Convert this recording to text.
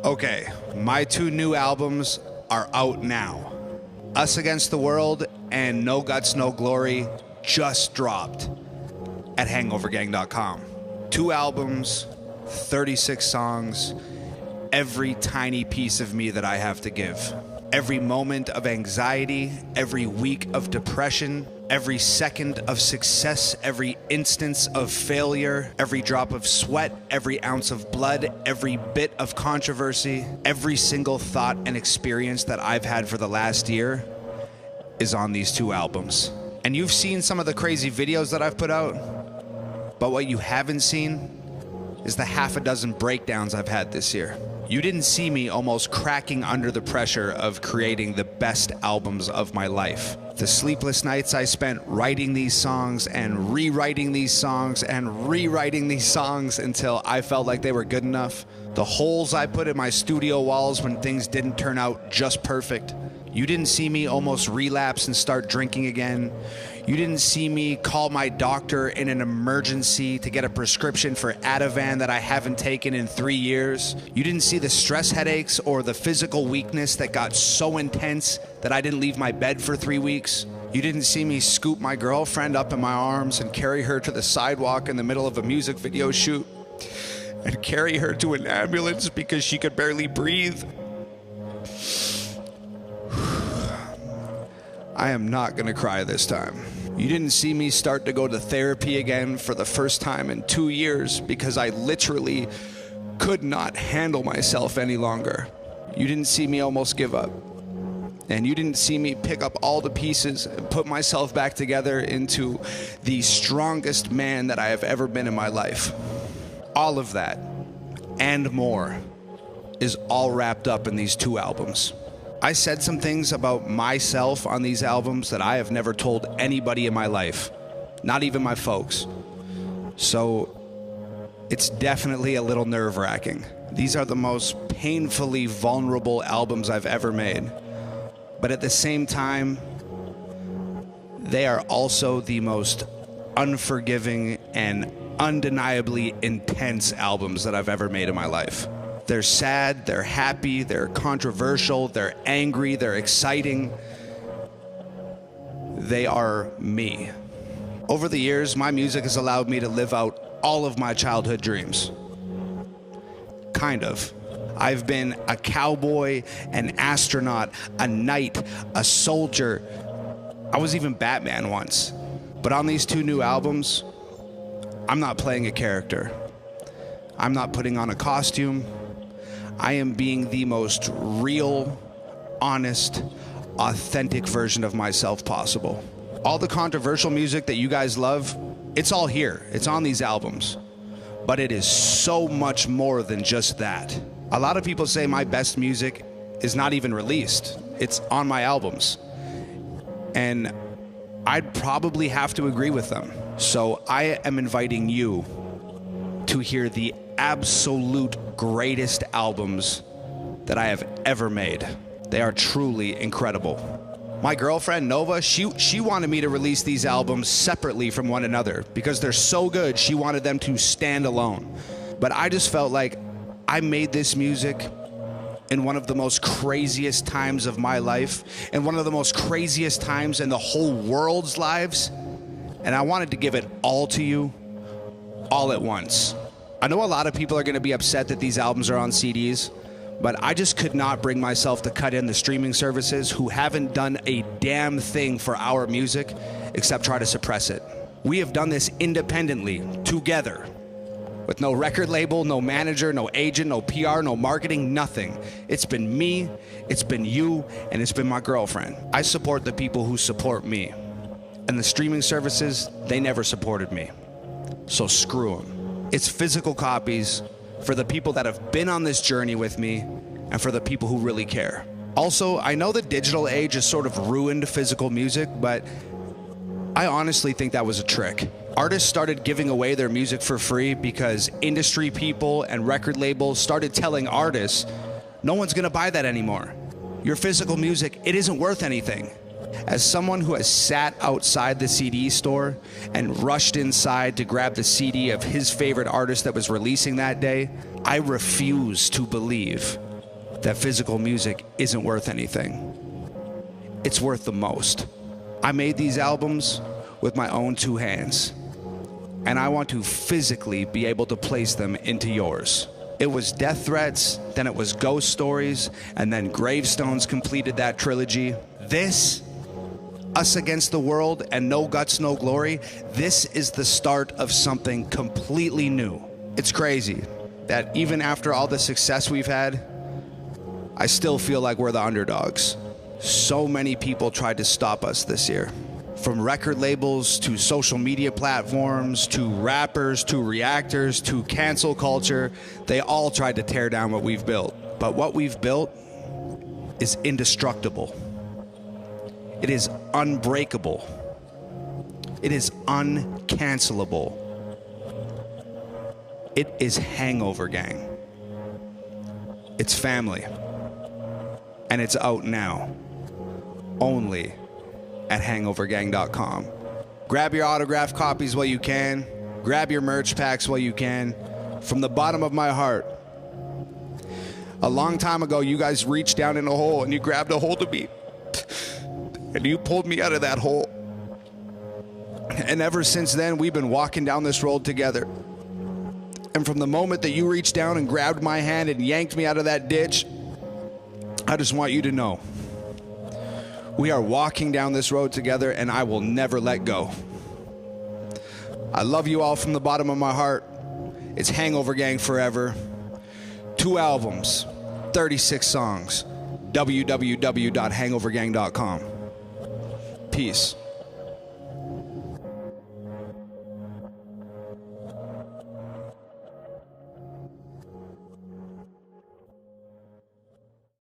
Okay, my two new albums are out now. Us Against the World and No Guts, No Glory just dropped at hangovergang.com. 2 albums, 36 songs, every tiny piece of me that I have to give. Every moment of anxiety, every week of depression, every second of success, every instance of failure, every drop of sweat, every ounce of blood, every bit of controversy, every single thought and experience that I've had for the last year is on these 2 albums. And you've seen some of the crazy videos that I've put out, but what you haven't seen is the half a dozen breakdowns I've had this year. You didn't see me almost cracking under the pressure of creating the best albums of my life. The sleepless nights I spent writing these songs and rewriting these songs and rewriting these songs until I felt like they were good enough. The holes I put in my studio walls when things didn't turn out just perfect. You didn't see me almost relapse and start drinking again. You didn't see me call my doctor in an emergency to get a prescription for Ativan that I haven't taken in 3 years. You didn't see the stress headaches or the physical weakness that got so intense that I didn't leave my bed for 3 weeks. You didn't see me scoop my girlfriend up in my arms and carry her to the sidewalk in the middle of a music video shoot and carry her to an ambulance because she could barely breathe. I am not gonna cry this time. You didn't see me start to go to therapy again for the first time in 2 years because I literally could not handle myself any longer. You didn't see me almost give up. And you didn't see me pick up all the pieces and put myself back together into the strongest man that I have ever been in my life. All of that and more is all wrapped up in these 2 albums. I said some things about myself on these albums that I have never told anybody in my life, not even my folks. So it's definitely a little nerve-wracking. These are the most painfully vulnerable albums I've ever made. But at the same time, they are also the most unforgiving and undeniably intense albums that I've ever made in my life. They're sad, they're happy, they're controversial, they're angry, they're exciting. They are me. Over the years, my music has allowed me to live out all of my childhood dreams. Kind of. I've been a cowboy, an astronaut, a knight, a soldier. I was even Batman once. But on these 2 new albums, I'm not playing a character. I'm not putting on a costume. I am being the most real, honest, authentic version of myself possible. All the controversial music that you guys love, it's all here. It's on these albums. But it is so much more than just that. A lot of people say my best music is not even released. It's on my albums. And I'd probably have to agree with them. So I am inviting you to hear the absolute greatest albums that I have ever made. They are truly incredible. My girlfriend, Nova, she wanted me to release these albums separately from one another because they're so good, she wanted them to stand alone. But I just felt like I made this music in one of the most craziest times of my life and one of the most craziest times in the whole world's lives. And I wanted to give it all to you, all at once. I know a lot of people are going to be upset that these albums are on CDs, but I just could not bring myself to cut in the streaming services who haven't done a damn thing for our music except try to suppress it. We have done this independently, together, with no record label, no manager, no agent, no PR, no marketing, nothing. It's been me, it's been you, and it's been my girlfriend. I support the people who support me. And the streaming services, they never supported me. So screw them. It's physical copies for the people that have been on this journey with me and for the people who really care. Also, I know the digital age has sort of ruined physical music, but I honestly think that was a trick. Artists started giving away their music for free because industry people and record labels started telling artists, no one's gonna buy that anymore. Your physical music, it isn't worth anything. As someone who has sat outside the CD store and rushed inside to grab the CD of his favorite artist that was releasing that day, I refuse to believe that physical music isn't worth anything. It's worth the most. I made these albums with my own two hands, and I want to physically be able to place them into yours. It was Death Threats, then it was Ghost Stories, and then Gravestones completed that trilogy. This, Us Against the World, and No Guts, No Glory, this is the start of something completely new. It's crazy that even after all the success we've had, I still feel like we're the underdogs. So many people tried to stop us this year. From record labels to social media platforms to rappers to reactors to cancel culture, they all tried to tear down what we've built. But what we've built is indestructible. It is unbreakable. It is uncancelable. It is Hangover Gang. It's family. And it's out now. Only at hangovergang.com. Grab your autographed copies while you can. Grab your merch packs while you can. From the bottom of my heart, a long time ago, you guys reached down in a hole and you grabbed a hold of me. And you pulled me out of that hole. And ever since then, we've been walking down this road together. And from the moment that you reached down and grabbed my hand and yanked me out of that ditch, I just want you to know, we are walking down this road together, and I will never let go. I love you all from the bottom of my heart. It's Hangover Gang forever. 2 albums, 36 songs. www.hangovergang.com. Peace.